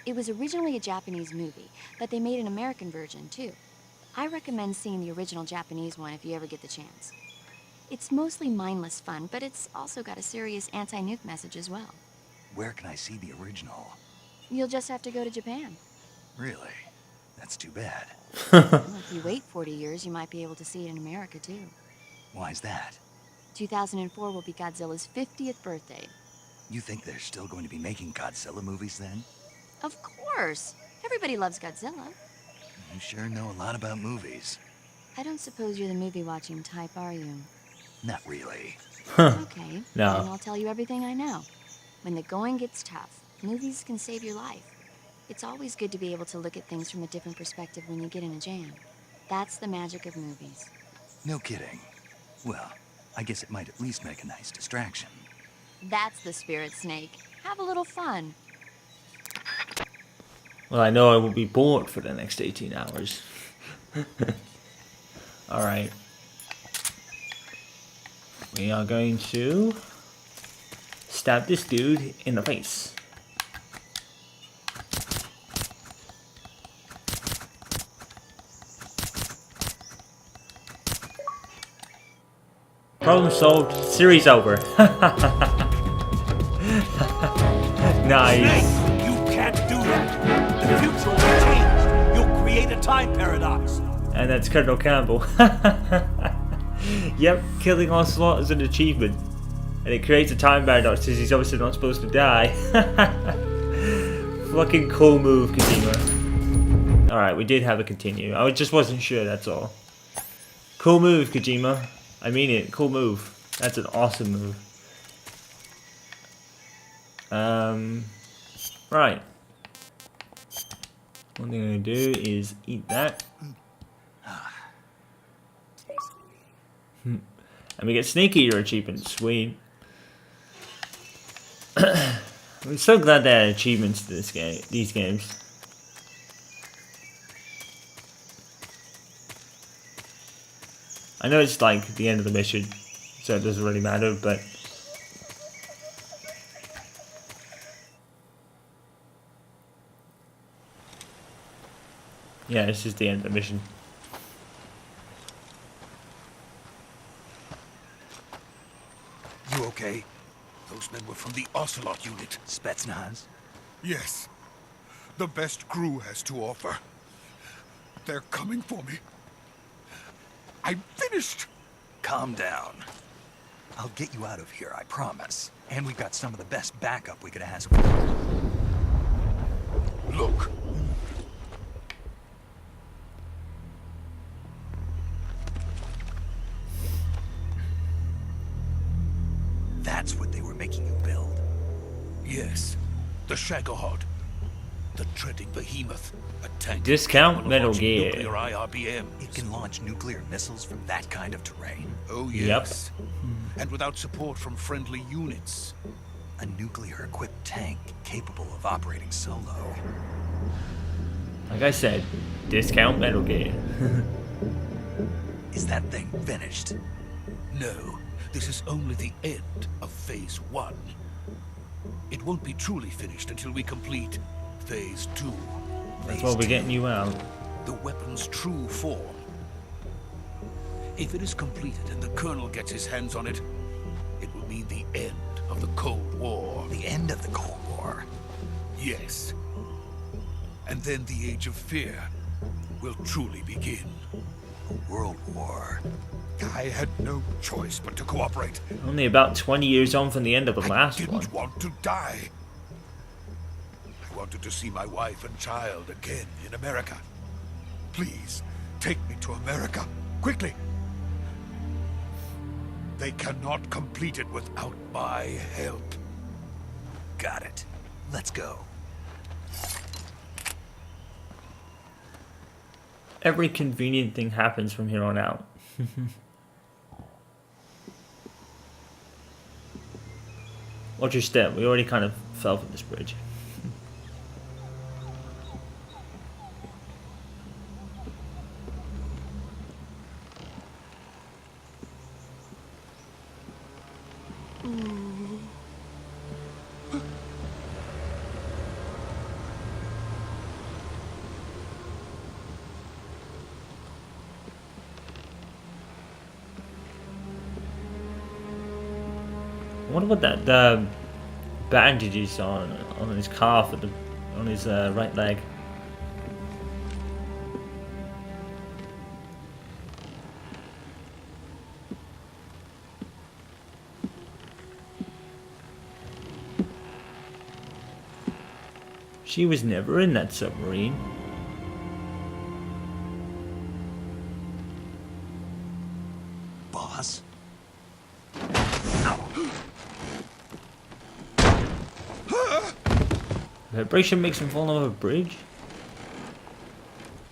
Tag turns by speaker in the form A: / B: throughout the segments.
A: It was originally a Japanese movie, but they made an American version, too. I recommend seeing the original Japanese one if you ever get the chance. It's mostly mindless fun, but it's also got a serious anti-nuke message as well.
B: Where can I see the original?
A: You'll just have to go to Japan.
B: Really? That's too bad.
A: Well, if you wait 40 years, you might be able to see it in America, too.
B: Why's that?
A: 2004 will be Godzilla's 50th birthday.
B: You think they're still going to be making Godzilla movies then?
A: Of course! Everybody loves Godzilla.
B: You sure know a lot about movies.
A: I don't suppose you're the movie-watching type, are you?
B: Not really.
A: Okay,
C: No.
A: then I'll tell you everything I know. When the going gets tough, movies can save your life. It's always good to be able to look at things from a different perspective when you get in a jam. That's the magic of movies.
B: No kidding. Well, I guess it might at least make a nice distraction.
A: That's the spirit, Snake. Have a little fun.
C: Well, I know I will be bored for the next 18 hours. Alright. We are going to stab this dude in the face. Problem solved. Series over. Nice.
D: Snake, you can't do that. The future will change. You'll create a time paradox.
C: And that's Colonel Campbell. Yep, killing Ocelot is an achievement. And it creates a time paradox because he's obviously not supposed to die. Fucking cool move, Kojima. Alright, we did have a continue. I just wasn't sure, that's all. Cool move, Kojima. I mean it, cool move. That's an awesome move. Right. One thing I'm gonna do is eat that. And we get Snake Eater achievement. Sweet. I'm so glad they had achievements to this game, these games. I know it's like the end of the mission, so it doesn't really matter, but yeah, this is the end of the mission.
B: You okay?
D: Those men were from the Ocelot unit.
B: Spetsnaz?
E: Yes. The best crew has to offer. They're coming for me. I'm finished!
B: Calm down. I'll get you out of here, I promise. And we've got some of the best backup we could ask for.
E: Look.
B: That's what they were making you build.
D: Yes. The Shagohod. The treading behemoth. A tank.
C: Discount
D: capable of
C: Metal
D: launching
C: Gear.
D: Nuclear IRBM.
B: It can launch nuclear missiles from that kind of terrain.
D: Oh,
C: Yep.
D: yes. And without support from friendly units.
B: A nuclear-equipped tank capable of operating solo.
C: Like I said, discount Metal Gear.
B: Is that thing finished?
D: No. This is only the end of Phase 1. It won't be truly finished until we complete Phase 2.
C: That's why we're getting you out.
D: The weapon's true form. If it is completed and the Colonel gets his hands on it, it will mean the end of the Cold War.
B: The end of the Cold War.
D: Yes. And then the Age of Fear will truly begin.
B: A world war.
E: I had no choice but to cooperate.
C: Only about 20 years on from the end of the last
E: I
C: one.
E: didn't want to die. I wanted to see my wife and child again in America. Please, take me to America, quickly. They cannot complete it without my help.
B: Got it. Let's go.
C: Every convenient thing happens from here on out. Watch your step. We already kind of fell from this bridge. wonder what that the bandages on his calf at the on his right leg. She was never in that submarine.
B: Boss?
C: Vibration makes him fall off a bridge.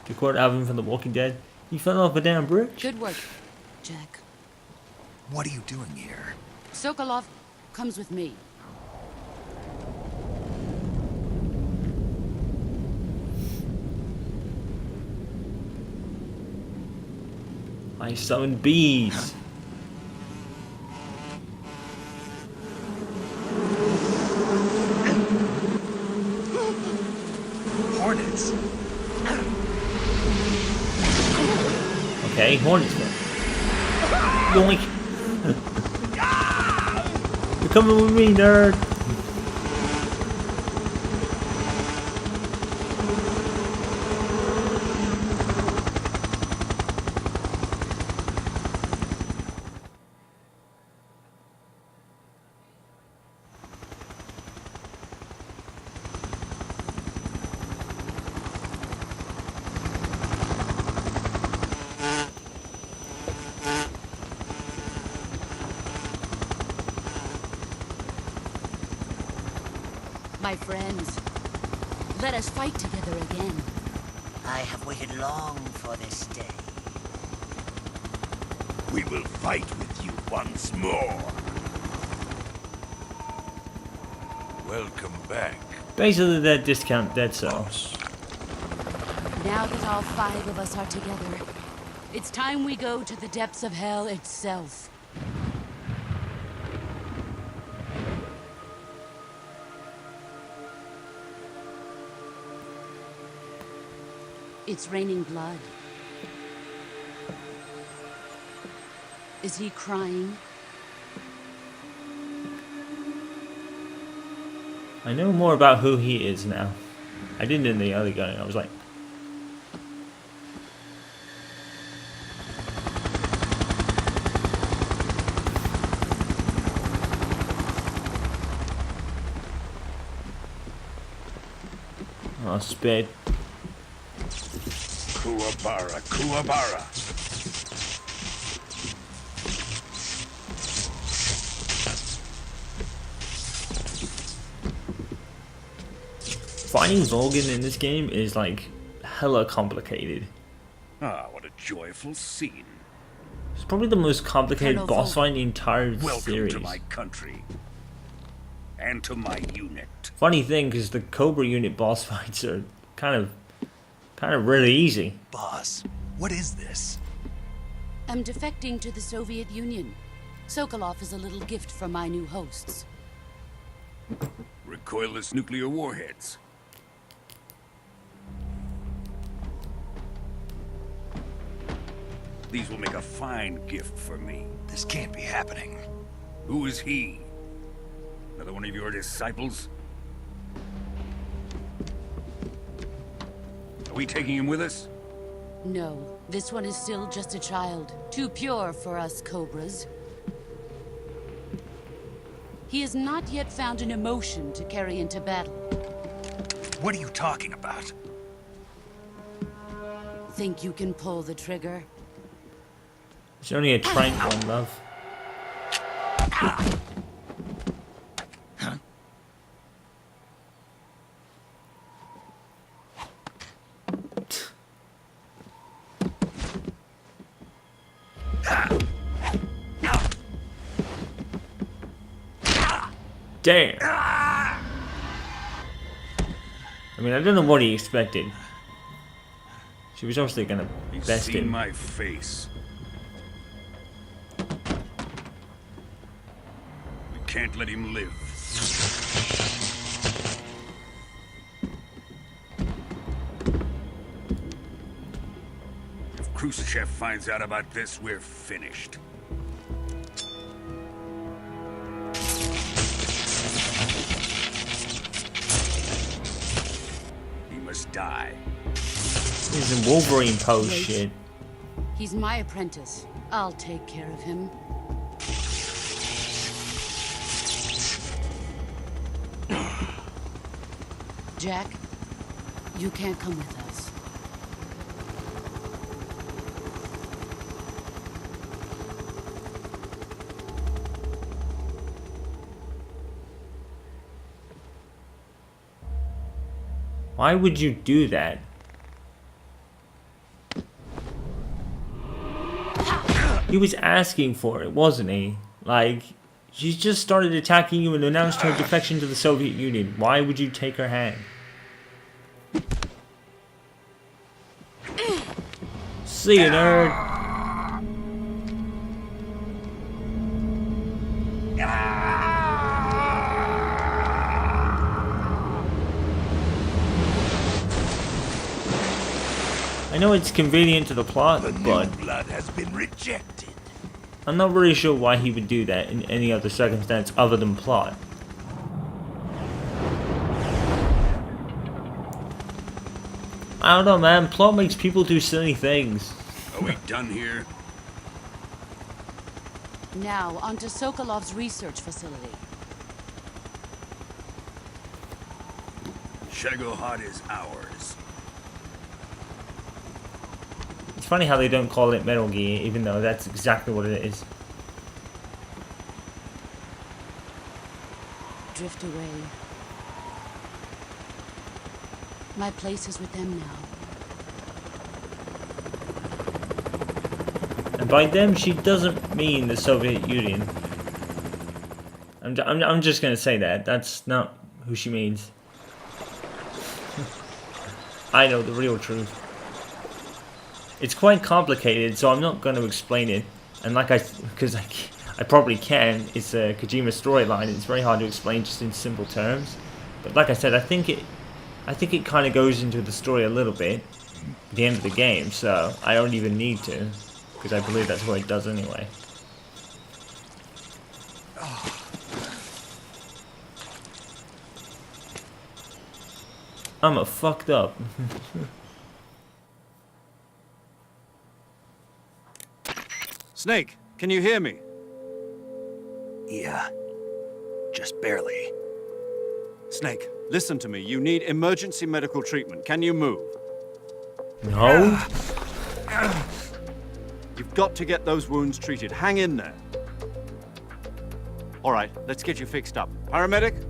C: To quote Alvin from The Walking Dead, he fell off a damn bridge.
F: Good work, Jack.
B: What are you doing here?
F: Sokolov comes with me.
C: I summoned bees.
B: Hornets!
C: Okay, hornets. Yoink. You're coming with me, nerd.
F: My friends, let us fight together again.
G: I have waited long for this day.
E: We will fight with you once more. Welcome back.
C: Basically, that discount dead cells.
F: Now that all 5 of us are together, it's time we go to the depths of hell itself. It's raining blood. Is he crying?
C: I know more about who he is now. I didn't in the other game. I was like, oh, spit.
E: Kuwabara, Kuwabara.
C: Finding Volgin in this game is like hella complicated.
D: Ah, what a joyful scene.
C: It's probably the most complicated
F: Colonel
C: boss
F: Volgin.
C: fight in the entire
D: Welcome
C: series.
D: to my country. And to my unit.
C: Funny thing, because the Cobra unit boss fights are kind of really easy.
B: Boss, what is this?
F: I'm defecting to the Soviet Union. Sokolov is a little gift from my new hosts.
D: Recoilless nuclear warheads. These will make a fine gift for me.
B: This can't be happening.
D: Who is he? Another one of your disciples? Are we taking him with us?
F: No, this one is still just a child. Too pure for us Cobras. He has not yet found an emotion to carry into battle.
B: What are you talking about?
F: Think you can pull the trigger?
C: It's only a trank one, love. Damn. I mean, I don't know what he expected. She was obviously gonna
D: He's
C: best
D: seen
C: him.
D: my face. We can't let him live. If Khrushchev finds out about this, we're finished.
E: just die.
C: This is some Wolverine pose
F: Wait.
C: shit.
F: He's my apprentice. I'll take care of him. Jack, you can't come with us.
C: Why would you do that? He was asking for it, wasn't he? Like, she just started attacking you and announced her defection to the Soviet Union. Why would you take her hand? See you, nerd. I know it's convenient to the plot,
E: The
C: but
E: new blood has been rejected.
C: I'm not really sure why he would do that in any other circumstance other than plot. I don't know, man. Plot makes people do silly things.
E: Are we done here?
F: Now, onto Sokolov's research facility.
E: Shagohod is ours.
C: It's funny how they don't call it Metal Gear, even though that's exactly what it is.
F: Drift away. My place is with them now.
C: And by them, she doesn't mean the Soviet Union. I'm just gonna say that. That's not who she means. I know the real truth. It's quite complicated, so I'm not going to explain it. And because I probably can. It's a Kojima storyline. It's very hard to explain just in simple terms. But like I said, I think it kind of goes into the story a little bit at the end of the game. So I don't even need to, because I believe that's what it does anyway. I'm a fucked up.
H: Snake, can you hear me?
B: Yeah. Just barely.
H: Snake, listen to me. You need emergency medical treatment. Can you move?
C: No?
H: You've got to get those wounds treated. Hang in there. All right, let's get you fixed up. Paramedic?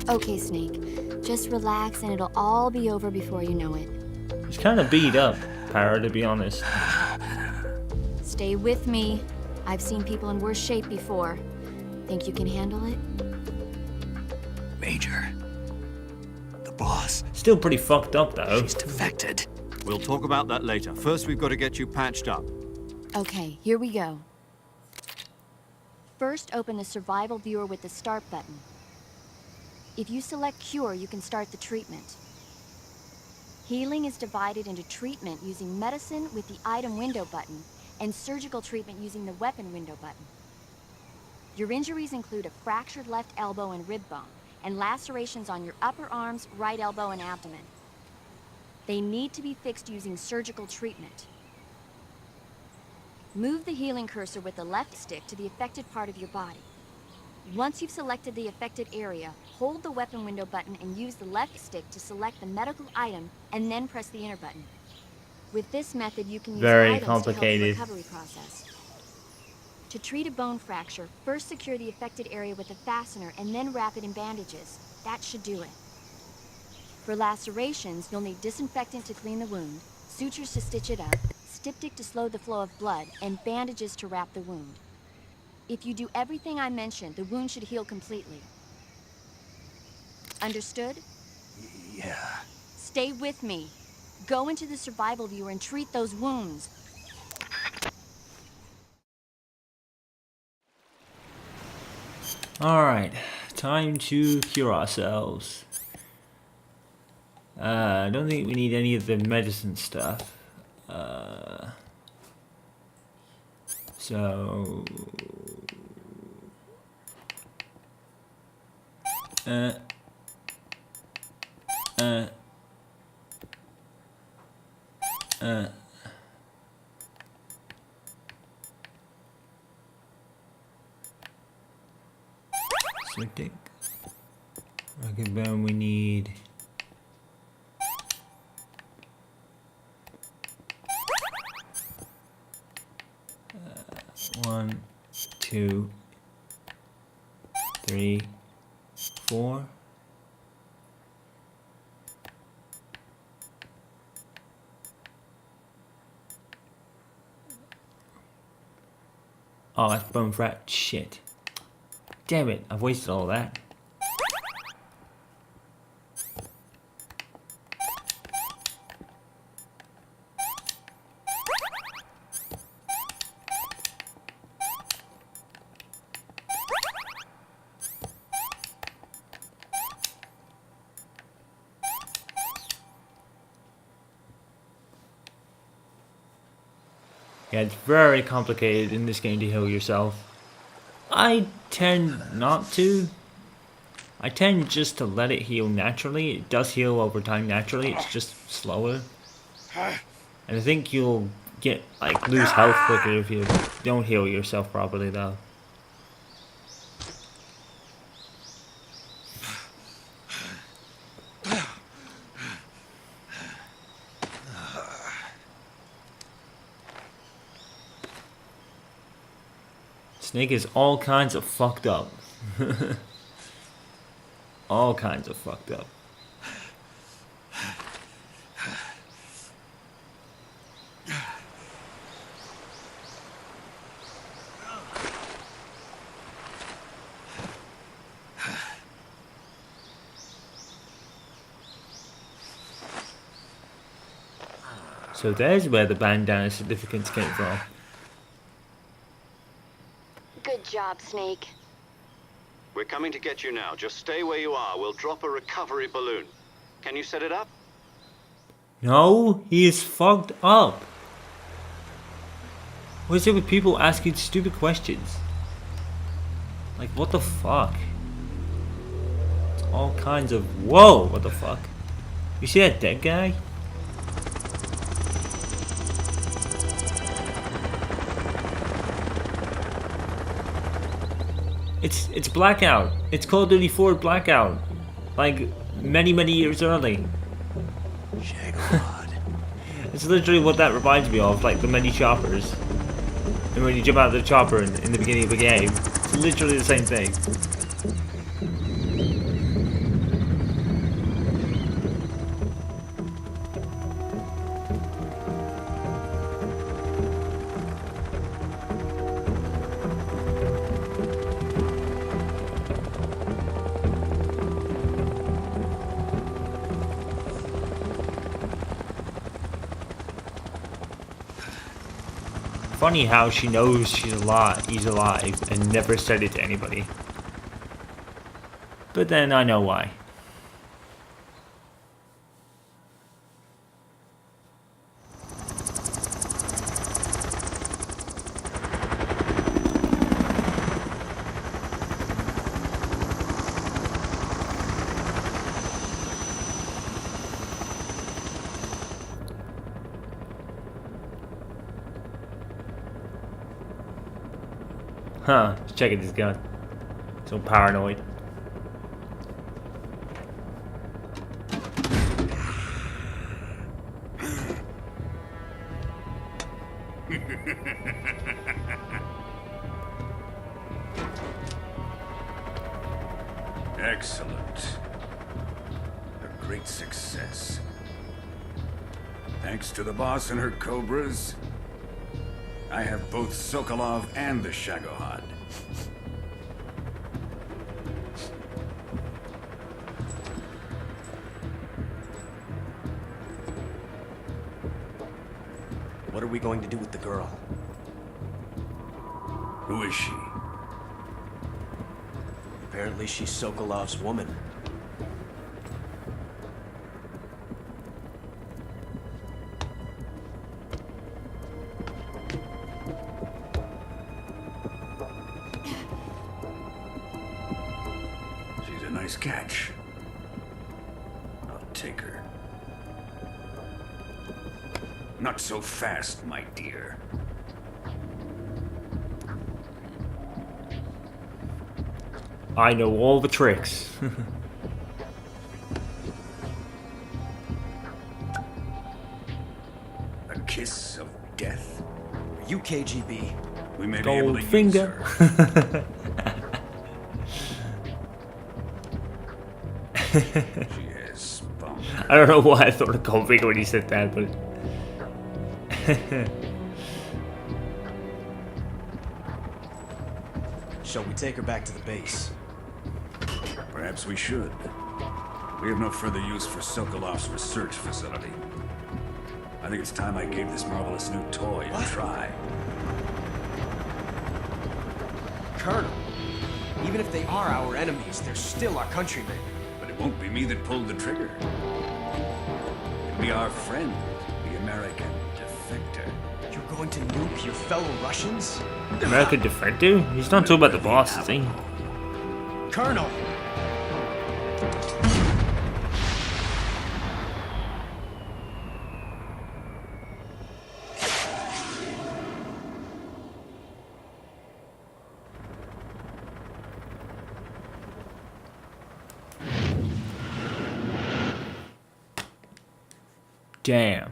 A: Okay, Snake. Just relax and it'll all be over before you know it.
C: He's kind of beat up, Para, to be honest.
A: Stay with me. I've seen people in worse shape before. Think you can handle it?
B: Major. The boss.
C: Still pretty fucked up, though.
B: She's defected.
H: We'll talk about that later. First, we've got to get you patched up.
A: Okay, here we go. First, open the survival viewer with the start button. If you select cure, you can start the treatment. Healing is divided into treatment using medicine with the item window button and surgical treatment using the weapon window button. Your injuries include a fractured left elbow and rib bone, and lacerations on your upper arms, right elbow, and abdomen. They need to be fixed using surgical treatment. Move the healing cursor with the left stick to the affected part of your body. Once you've selected the affected area, hold the weapon window button and use the left stick to select the medical item, and then press the enter button. With this method, you can use
C: Very
A: items
C: complicated.
A: to help the recovery process. To treat a bone fracture, first secure the affected area with a fastener and then wrap it in bandages. That should do it. For lacerations, you'll need disinfectant to clean the wound, sutures to stitch it up, styptic to slow the flow of blood, and bandages to wrap the wound. If you do everything I mentioned, the wound should heal completely. Understood?
B: Yeah.
A: Stay with me. Go into the survival viewer and treat those wounds.
C: Alright, time to cure ourselves. I don't think we need any of the medicine stuff. So... So I think rocket bone we need. One, two, three, four. Oh, that's bone frat. Shit. Damn it, I've wasted all that. Yeah, it's very complicated in this game to heal yourself. I tend not to. I tend just to let it heal naturally. It does heal over time naturally, it's just slower. And I think you'll get, like, lose health quicker if you don't heal yourself properly though. Snake is all kinds of fucked up. All kinds of fucked up. So there's where the bandana significance came from.
A: Good job, Snake.
H: We're coming to get you now. Just stay where you are. We'll drop a recovery balloon. Can you set it up?
C: No, he is fucked up. What is it with people asking stupid questions? Like, what the fuck? It's all kinds of... Whoa, what the fuck? You see that dead guy? It's Blackout. It's Call of Duty 4 Blackout. Like, many years early. It's literally what that reminds me of, like the many choppers. And when you jump out of the chopper in the beginning of the game, it's literally the same thing. Funny how she knows he's alive and never said it to anybody. But then I know why. Huh, just checking his gun. So paranoid.
E: Excellent. A great success. Thanks to the boss and her cobras, I have both Sokolov and the Shagohod.
I: What are we going to do with the girl?
E: Who is she?
I: Apparently she's Sokolov's woman.
E: She's a nice catch. I'll take her. Not so fast, my dear.
C: I know all the tricks.
E: A kiss of death?
I: Are you KGB?
E: We may be able to
C: Goldfinger.
E: use her. She has spunk.
C: I don't know why I thought of Goldfinger when he said that, but...
I: Shall we take her back to the base?
E: Perhaps we should. We have no further use for Sokolov's research facility. I think it's time I gave this marvelous new toy a try.
I: Colonel, even if they are our enemies, they're still our countrymen.
E: But it won't be me that pulled the trigger. It'll be our friend, the American defector.
I: You're going to nuke your fellow Russians?
C: American Defector? He's not talking about the boss, is he?
I: Colonel!
C: Damn.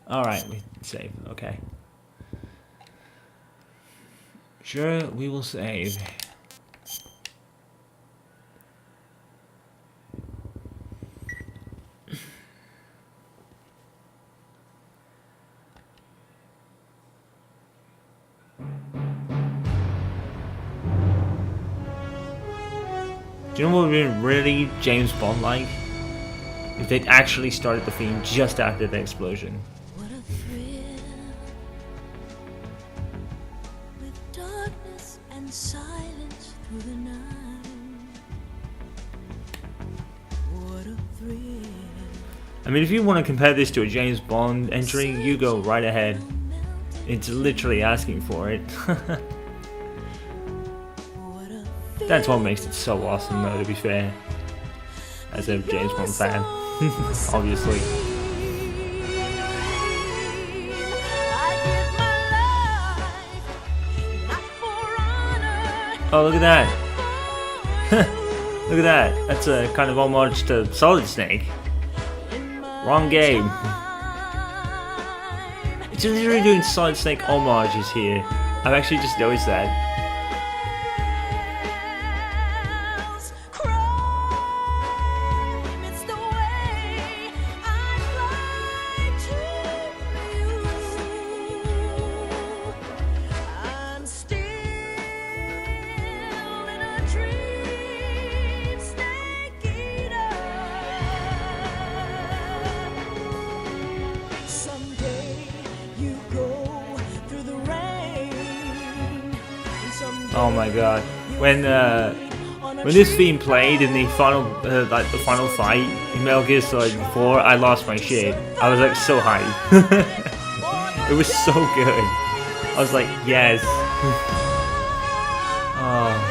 C: Alright, we save. Okay. Sure, we will save. Do you know what would have been really James Bond like? If they'd actually started the theme just after the explosion.
F: What a thrill, with darkness and silence through the night. What a thrill.
C: I mean, if you want to compare this to a James Bond entry, you go right ahead. It's literally asking for it. That's what makes it so awesome, though, to be fair. As a James Bond fan, obviously. Oh, look at that. Look at that. That's a kind of homage to Solid Snake. Wrong game. It's literally doing Solid Snake homages here. I've actually just noticed that. Oh my god! When this theme played in the final, like the final fight in Metal Gear Solid 4, I lost my shit. I was like so hyped. It was so good. I was like, yes. Oh.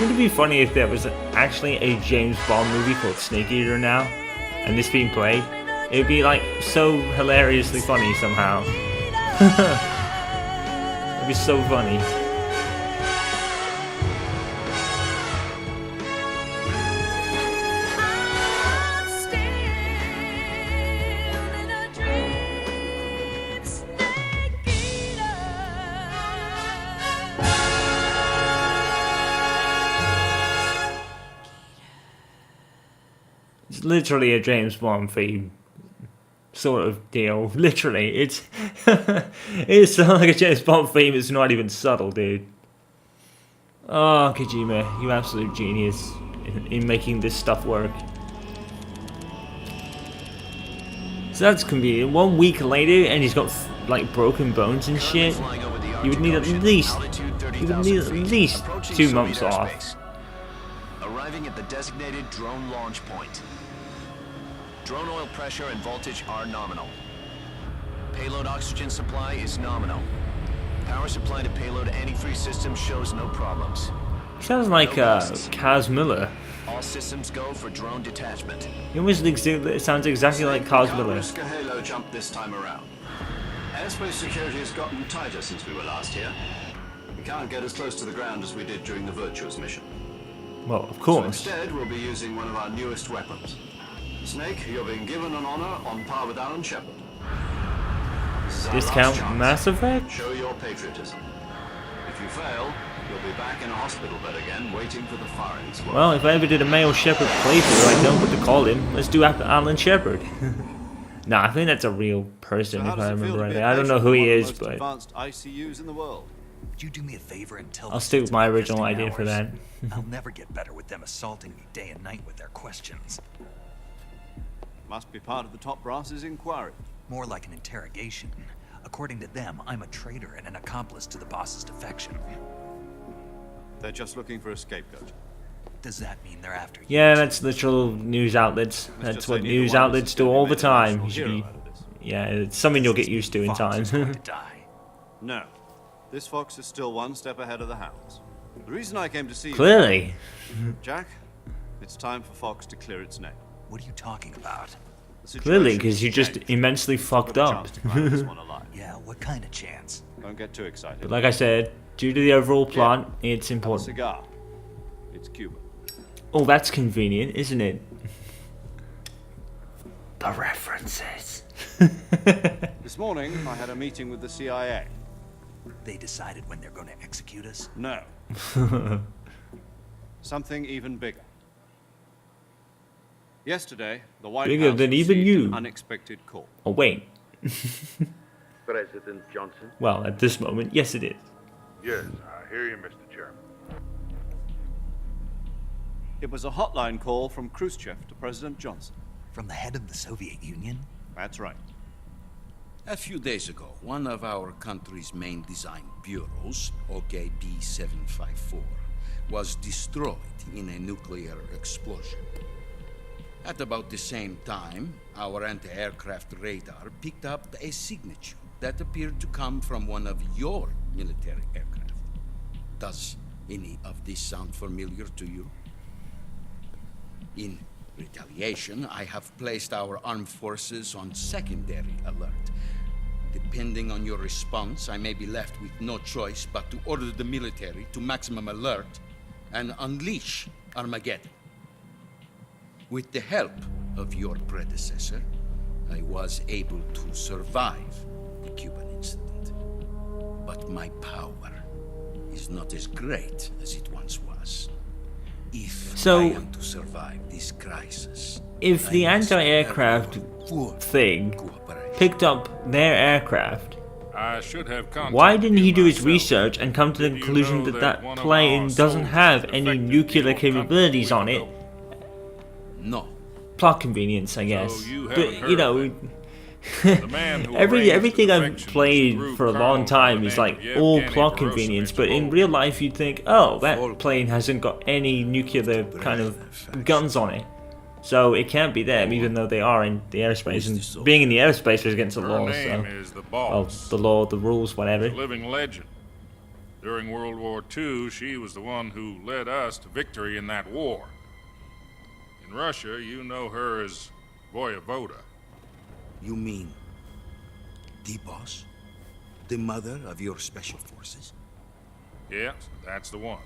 C: Wouldn't it be funny if there was actually a James Bond movie called Snake Eater now, and this being played? It would be like so hilariously funny somehow. It'd be so funny. It's literally a James Bond theme sort of deal. Literally, it's it's like a James Bond theme. It's not even subtle, dude. Oh, Kojima, you absolute genius in making this stuff work. So that's convenient. 1 week later, and he's got like broken bones and shit. You would need at least 2 months off.
J: Arriving at the designated drone launch point. Drone oil pressure and voltage are nominal. Payload oxygen supply is nominal. Power supply to payload antifreeze system shows no problems.
C: Sounds like Kaz Miller.
J: All systems go for drone detachment.
C: He almost sounds exactly like Kaz Miller.
J: Risk a halo jump this time around. Airspace security has gotten tighter since we were last here. We can't get as close to the ground as we did during the Virtuous mission.
C: Well, of
J: So
C: course.
J: instead, we'll be using one of our newest weapons. Snake, you're being given an honor on par with Alan Shepard. This is our
C: Discount
J: last chance.
C: Mass Effect?
J: Show your patriotism. If you fail, you'll be back in a hospital bed again, waiting for the firing squad.
C: Well, if I ever did a male Shepard playthrough, I'd know what to call him. Let's do Alan Shepard. Nah, I think that's a real person, if I remember rightly. I don't know who he is, but
K: advanced ICUs in the world.
B: Would you do me a favor and tell
C: I'll stick with my original idea for that.
B: I'll never get better with them assaulting me day and night with their questions.
K: Must be part of the top brass's inquiry.
B: More like an interrogation. According to them, I'm a traitor and an accomplice to the boss's defection.
K: They're just looking for a scapegoat.
B: Does that mean they're after you?
C: Yeah, that's literal news outlets. That's what news outlets do all the time. Yeah, it's something you'll get used to in time.
K: No. This fox is still one step ahead of the hounds. The reason I came to see you...
C: Clearly.
K: Jack, it's time for Fox to clear its name.
B: What are you talking about?
C: Clearly, because you just immensely fucked up.
B: Yeah, what kind of chance?
K: Don't get too excited.
C: But like I said, due to the overall plot, it's important.
K: Cigar. It's Cuban.
C: Oh, that's convenient, isn't it? The references.
K: This morning, I had a meeting with the CIA.
B: They decided when they're going to execute us?
K: No. Something even bigger. Yesterday, the White
C: Bigger
K: House
C: than even
K: received
C: you.
K: an unexpected call.
C: Oh, wait.
L: President Johnson?
C: Well, at this moment, yes it is.
L: Yes, I hear you, Mr. Chairman.
K: It was a hotline call from Khrushchev to President Johnson.
B: From the head of the Soviet Union?
K: That's right.
M: A few days ago, one of our country's main design bureaus, OKB-754, was destroyed in a nuclear explosion. At about the same time, our anti-aircraft radar picked up a signature that appeared to come from one of your military aircraft. Does any of this sound familiar to you? In retaliation, I have placed our armed forces on secondary alert. Depending on your response, I may be left with no choice but to order the military to maximum alert and unleash Armageddon. With the help of your predecessor, I was able to survive the Cuban incident. But my power is not as great as it once was. If I am to survive this crisis,
C: if the anti-aircraft thing picked up their aircraft,
N: I should have
C: why didn't he do his research and come to the conclusion that that plane doesn't have any nuclear capabilities on it?
M: No.
C: Plot convenience, I guess. But, you know, everything I've played for a long time is like all plot convenience, but in real life you'd think, oh, that plane hasn't got any nuclear kind of guns on it, so it can't be them, even though they are in the airspace, and being in the airspace is against the law, so, well, the law, the rules, whatever.
N: She's a living legend. During World War II, she was the one who led us to victory in that war. In Russia, you know her as Voyevoda.
M: You mean the boss? The mother of your special forces?
N: Yes, that's the one.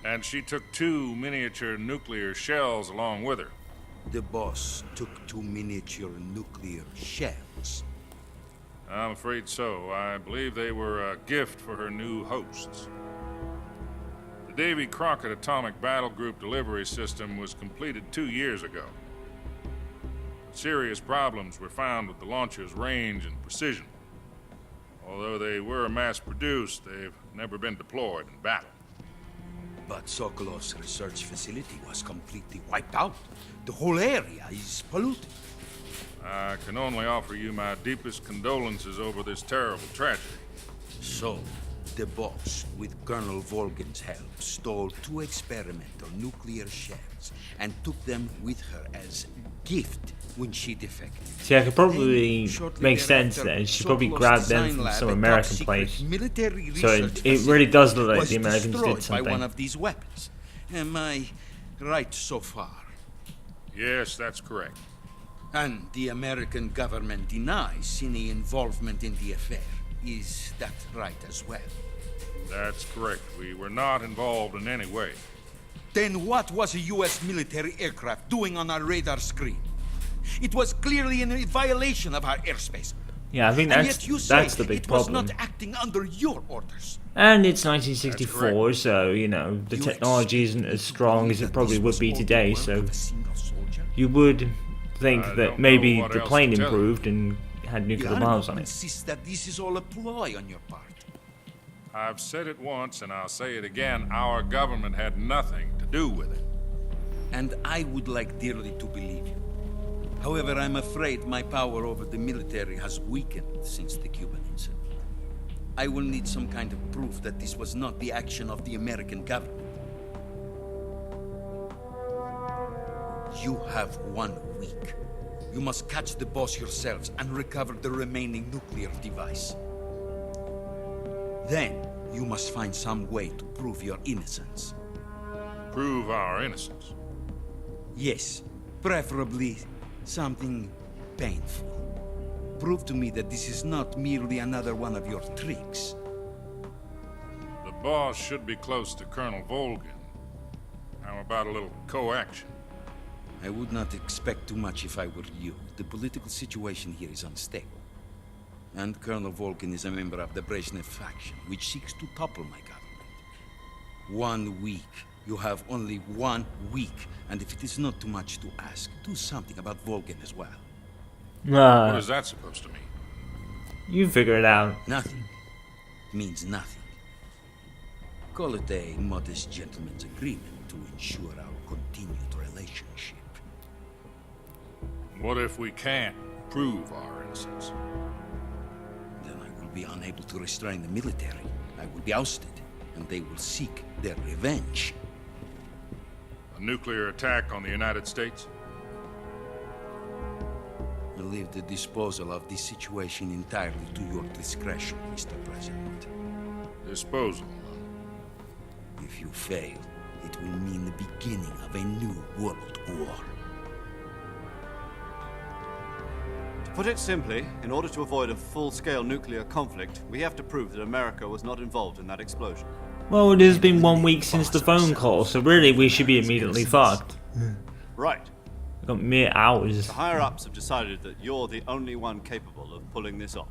N: And she took 2 miniature nuclear shells along with her.
M: The boss took 2 miniature nuclear shells?
N: I'm afraid so. I believe they were a gift for her new hosts. The Davy Crockett Atomic Battle Group delivery system was completed 2 years ago. Serious problems were found with the launcher's range and precision. Although they were mass-produced, they've never been deployed in battle.
M: But Sokolov's research facility was completely wiped out. The whole area is polluted.
N: I can only offer you my deepest condolences over this terrible tragedy.
M: So, the boss, with Colonel Volgin's help, stole 2 experimental nuclear shells and took them with her as gift when she defected.
C: See, I could probably make sense there. She probably grabbed them from some American place. So it really does look like the Americans did something.
M: By one of these weapons. Am I right so far?
N: Yes, that's correct.
M: And the American government denies any involvement in the affair. Is that right as well?
N: That's correct. We were not involved in any way.
M: Then what was a U.S. military aircraft doing on our radar screen? It was clearly in violation of our airspace.
C: Yeah, I think that's the big problem.
M: It was not acting under your orders.
C: And it's 1964, so, you know, the technology isn't as strong as it probably would be today, so you would think that maybe the plane improved and had nuclear bombs on it.
M: Insist that this is all a ploy on your part.
N: I've said it once and I'll say it again. Our government had nothing to do with it.
M: And I would like dearly to believe you. However, I'm afraid my power over the military has weakened since the Cuban incident. I will need some kind of proof that this was not the action of the American government. You have 1 week. You must catch the boss yourselves and recover the remaining nuclear device. Then, you must find some way to prove your innocence.
N: Prove our innocence?
M: Yes, preferably something painful. Prove to me that this is not merely another one of your tricks.
N: The boss should be close to Colonel Volgin. How about a little co-action?
M: I would not expect too much if I were you. The political situation here is unstable. And Colonel Volgin is a member of the Brezhnev faction, which seeks to topple my government. 1 week. You have only 1 week. And if it is not too much to ask, do something about Volgin as well.
N: What is that supposed to mean?
C: You figure it out.
M: Nothing. It means nothing. Call it a modest gentleman's agreement to ensure our continued relationship.
N: What if we can't prove our innocence?
M: Then I will be unable to restrain the military. I will be ousted, and they will seek their revenge.
N: A nuclear attack on the United States?
M: I leave the disposal of this situation entirely to your discretion, Mr. President.
N: Disposal?
M: If you fail, it will mean the beginning of a new world war.
K: To put it simply, in order to avoid a full-scale nuclear conflict, we have to prove that America was not involved in that explosion.
C: Well, it has been 1 week since the phone call, so really we should be immediately fucked.
K: Right.
C: We've got mere hours.
K: The higher-ups have decided that you're the only one capable of pulling this off.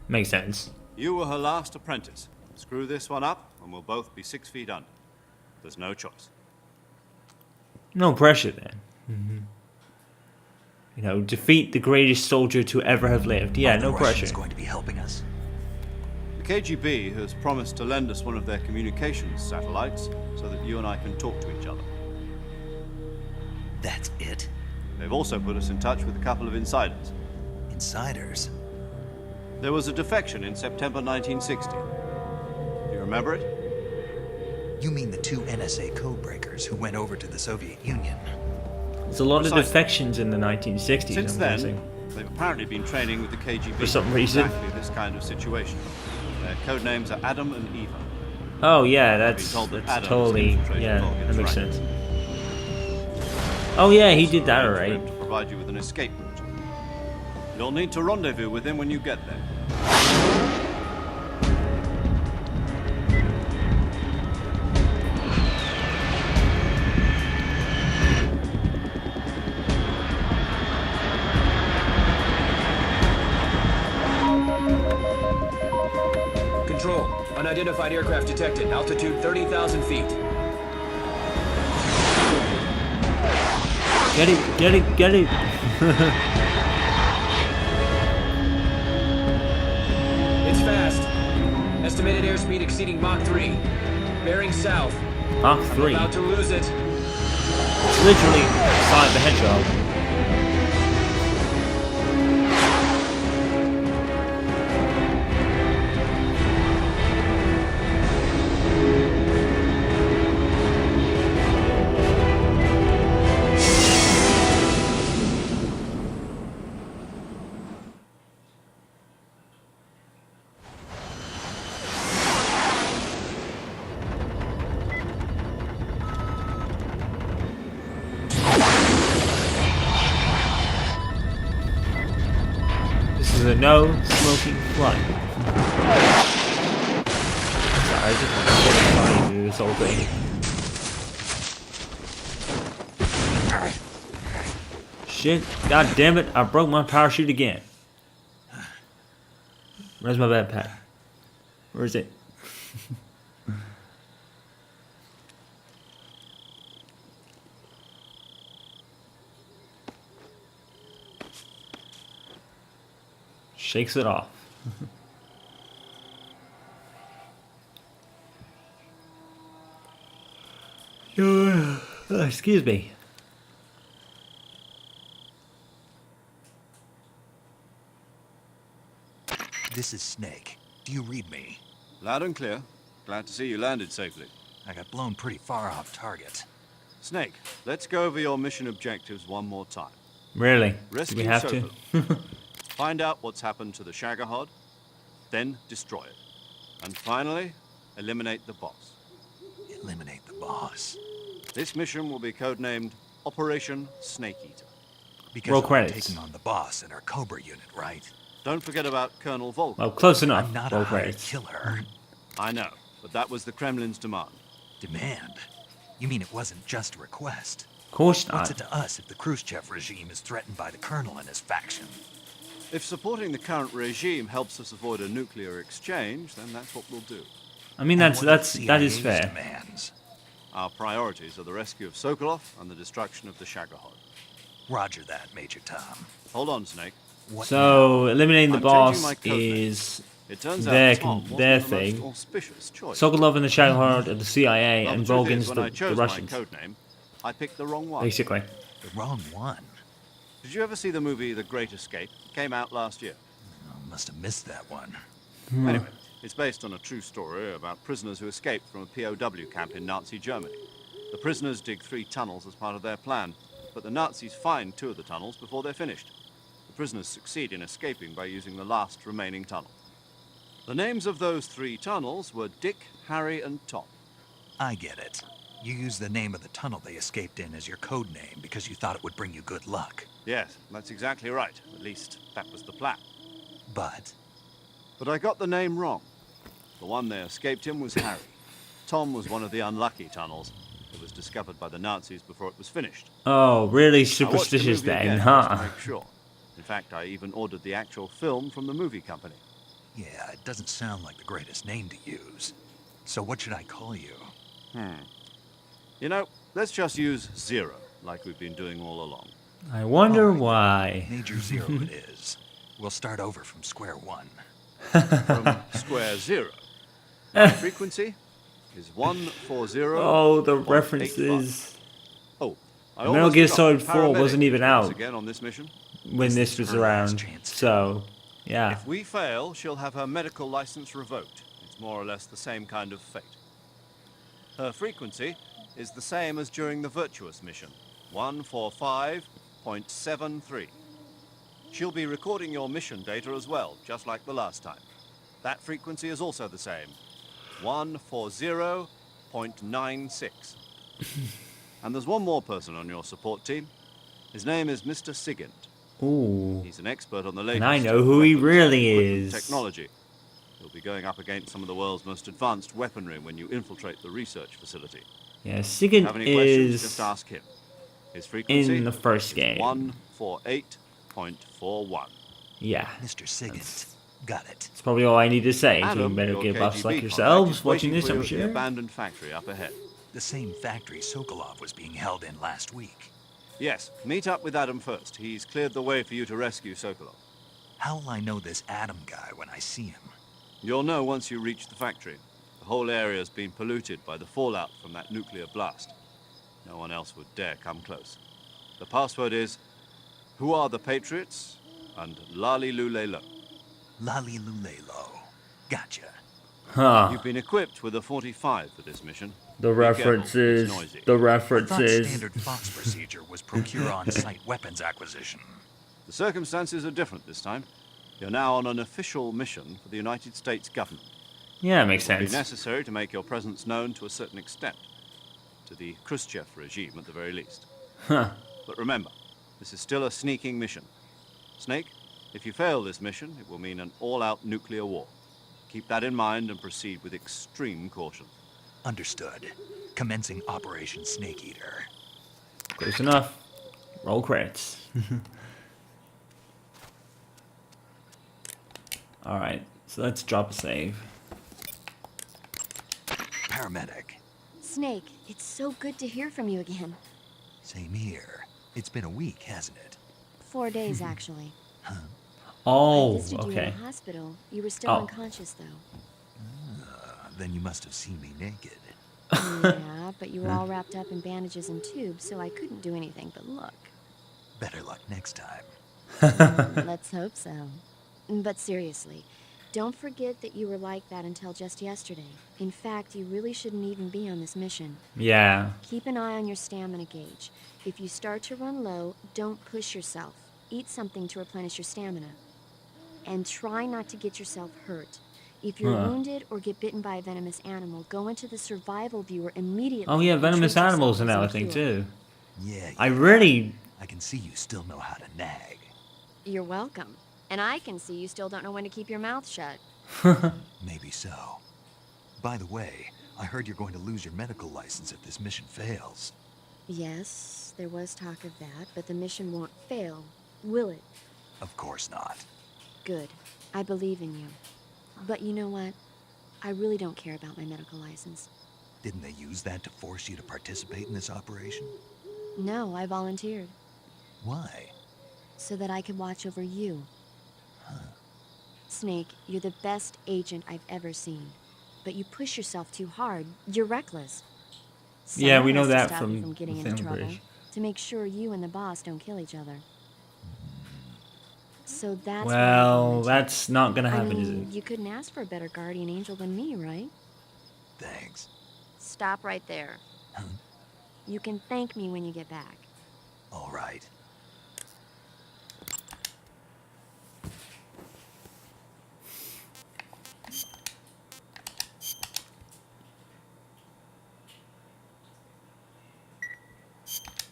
C: Makes sense.
K: You were her last apprentice. Screw this one up, and we'll both be 6 feet under. There's no choice.
C: No pressure then. You know, defeat the greatest soldier to ever have lived. Yeah, no pressure.
B: Is going to be helping us.
K: The KGB has promised to lend us one of their communications satellites so that you and I can talk to each other.
B: That's it?
K: They've also put us in touch with a couple of insiders.
B: Insiders?
K: There was a defection in September 1960. Do you remember it?
B: You mean the 2 NSA codebreakers who went over to the Soviet Union?
C: There's a lot of defections in the 1960s,
K: Since
C: I'm
K: then,
C: guessing.
K: they've apparently been training with the KGB
C: For some reason.
K: exactly this kind of situation. Their code names are Adam and Eva.
C: Oh yeah, that's
K: We've been told that Adam
C: totally,
K: has infiltrated
C: yeah,
K: Volgin's
C: that makes
K: ranks.
C: sense. Oh yeah, he did that
K: For
C: alright.
K: him to provide you with an escape route. You'll need to rendezvous with him when you get there.
O: Control. Unidentified aircraft detected. Altitude 30,000 feet.
C: Get it, get it, get it.
O: It's fast. Estimated airspeed exceeding Mach 3. Bearing south.
C: Mach 3.
O: I'm about to lose it.
C: It's literally Sonic the Hedgehog. This is a no smoking flight. Sorry, I just want to do this whole thing. Shit, god damn it, I broke my parachute again. Where's my backpack? Where is it? Shakes it off. Excuse me.
B: This is Snake. Do you read me?
K: Loud and clear. Glad to see you landed safely.
B: I got blown pretty far off target.
K: Snake, let's go over your mission objectives one more time.
C: Really? Do
K: Rescue
C: we have to?
K: Find out what's happened to the Shagohod, then destroy it. And finally, eliminate the boss.
B: Eliminate the boss?
K: This mission will be codenamed Operation Snake Eater.
B: Because
C: Roll
B: I'm
C: credits.
B: taking on the boss in our Cobra unit, right?
K: Don't forget about Colonel Volk.
C: Well, close enough.
B: I'm not
C: Roll
B: a hired
C: credits.
B: killer.
K: I know, but that was the Kremlin's demand.
B: Demand? You mean it wasn't just a request?
C: Of course not.
B: What's it to us if the Khrushchev regime is threatened by the Colonel and his faction?
K: If supporting the current regime helps us avoid a nuclear exchange, then that's what we'll do.
C: I mean,
B: And
C: that
B: what
C: is
B: the CIA's
C: fair.
B: Demands.
K: Our priorities are the rescue of Sokolov and the destruction of the Shagohod.
B: Roger that, Major Tom.
K: Hold on, Snake.
C: So eliminating the
K: I'm changing
C: boss
K: my code name.
C: is
K: It turns
C: their
K: out Tom wasn't
C: their
K: the most
C: thing.
K: auspicious choice.
C: Sokolov and the Shagohod are the CIA,
K: Well,
C: and
K: the truth
C: Volgan's
K: is, when I
C: the
K: chose
C: Russians.
K: my code name, I picked the wrong one.
C: Basically.
B: The wrong one?
K: Did you ever see the movie The Great Escape? It came out last year.
B: I must have missed that one.
K: Anyway, it's based on a true story about prisoners who escaped from a POW camp in Nazi Germany. The prisoners dig 3 tunnels as part of their plan, but the Nazis find 2 of the tunnels before they're finished. The prisoners succeed in escaping by using the last remaining tunnel. The names of those 3 tunnels were Dick, Harry, and Tom.
B: I get it. You used the name of the tunnel they escaped in as your code name because you thought it would bring you good luck.
K: Yes, that's exactly right. At least, that was the plan.
B: But
K: I got the name wrong. The one they escaped in was Harry. Tom was one of the unlucky tunnels. It was discovered by the Nazis before it was finished.
C: Oh, really
K: I watched the
C: superstitious
K: movie
C: then,
K: again
C: huh?
K: just to make sure. In fact, I even ordered the actual film from the movie company.
B: yeah, it doesn't sound like the greatest name to use. So what should I call you?
K: You know, let's just use Zero, like we've been doing all along.
C: I wonder why.
B: Major Zero it is. We'll start over from square one.
K: From square zero. My frequency is 140.
C: Oh, the
K: 185.
C: references.
K: Oh, I
C: Metal
K: almost
C: Gear
K: forgot.
C: Solid 4
K: Paramedic
C: wasn't even
K: once
C: out
K: again on this mission.
C: when this was around. So, yeah.
K: If we fail, she'll have her medical license revoked. It's more or less the same kind of fate. Her frequency is the same as during the Virtuous mission, 145.73. She'll be recording your mission data as well, just like the last time. That frequency is also the same, 140.96. And there's one more person on your support team. His name is Mr. Sigint.
C: Ooh.
K: He's an expert on the latest
C: And I know who he really
K: equipment
C: is.
K: technology. You'll be going up against some of the world's most advanced weaponry when you infiltrate the research facility.
C: Yeah, Sigint
K: Have any questions?
C: is
K: Just ask him. His frequency
C: in the first game.
K: 148.41.
C: Yeah.
B: Mr. Sigint. Got it.
C: That's probably all I need to say to
K: Adam,
C: Metal
K: your
C: Gear buffs
K: KGB
C: like
K: contact
C: yourselves
K: is
C: watching
K: waiting
C: this,
K: for you
C: I'm
K: at the
C: sure.
K: abandoned factory up ahead.
B: The same factory Sokolov was being held in last week.
K: Yes, meet up with Adam first. He's cleared the way for you to rescue Sokolov.
B: How will I know this Adam guy when I see him?
K: You'll know once you reach the factory. The whole area's been polluted by the fallout from that nuclear blast. No one else would dare come close. The password is, "Who are the Patriots?" and Lali Lulelo.
B: Lali Lulelo. Gotcha.
C: Huh.
K: You've been equipped with a 45 for this mission.
C: The
K: Be careful,
C: references.
K: it's noisy.
C: The
B: I thought
C: references.
B: standard Fox procedure was procure on-site weapons acquisition.
K: The circumstances are different this time. You're now on an official mission for the United States government.
C: Yeah, makes
K: It will be
C: sense.
K: necessary to make your presence known to a certain extent. To the Khrushchev regime, at the very least.
C: Huh.
K: But remember, this is still a sneaking mission. Snake, if you fail this mission, it will mean an all-out nuclear war. Keep that in mind and proceed with extreme caution.
B: Understood. Commencing Operation Snake Eater.
C: Close enough. Roll credits. Alright, so let's drop a save.
B: Paramedic.
A: Snake, it's so good to hear from you again.
B: Same here. It's been a week, hasn't it?
A: 4 days, actually. I
C: Oh,
A: visited you
C: okay.
A: in the hospital. You were still
C: Oh.
A: unconscious, though.
B: Then you must have seen me naked.
A: Yeah, but you were all wrapped up in bandages and tubes, so I couldn't do anything but look.
B: Better luck next time.
A: Let's hope so. But seriously, don't forget that you were like that until just yesterday. In fact, you really shouldn't even be on this mission.
C: Yeah.
A: Keep an eye on your stamina gauge. If you start to run low, don't push yourself. Eat something to replenish your stamina. And try not to get yourself hurt. If you're wounded or get bitten by a venomous animal, go into the survival viewer immediately.
C: Oh yeah,
A: and
C: venomous
A: treat yourself
C: animals are
A: as
C: now
A: a
C: a thing
A: cure.
C: too.
B: Yeah,
C: I really...
B: I can see you still know how to nag.
A: You're welcome. And I can see you still don't know when to keep your mouth shut.
B: Maybe so. By the way, I heard you're going to lose your medical license if this mission fails.
A: Yes, there was talk of that, but the mission won't fail, will it?
B: Of course not.
A: Good. I believe in you. But you know what? I really don't care about my medical license.
B: Didn't they use that to force you to participate in this operation?
A: No, I volunteered.
B: Why?
A: So that I could watch over you. Snake, you're the best agent I've ever seen. But you push yourself too hard. You're reckless.
C: Yeah, we
A: Someone
C: know
A: has to
C: that
A: stop
C: from
A: you from getting
C: the
A: into
C: film
A: trouble.
C: bridge.
A: To make sure you and the boss don't kill each other. So that's why I
C: Well,
A: volunteered.
C: that's not gonna
A: I
C: happen, is
A: mean,
C: it?
A: you couldn't ask for a better guardian angel than me, right?
B: Thanks.
A: Stop right there. You can thank me when you get back.
B: All right.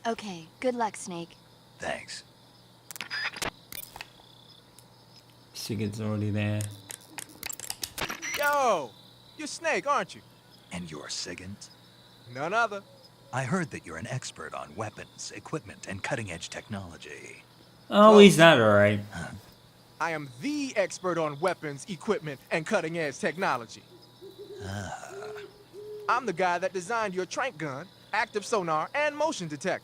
A: Okay, good luck, Snake.
B: Thanks.
C: Sigurd's already there.
P: Yo! You're Snake, aren't you?
B: And you're Sigint?
P: None other.
B: I heard that you're an expert on weapons, equipment, and cutting-edge technology.
C: Oh, he's that alright.
P: I am the expert on weapons, equipment, and cutting-edge technology. I'm the guy that designed your trank gun, active sonar, and motion detector.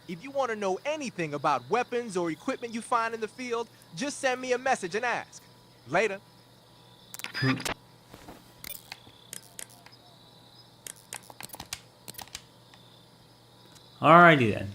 P: If you want to know anything about weapons or equipment you find in the field, just send me a message and ask. Later.
C: Alrighty then.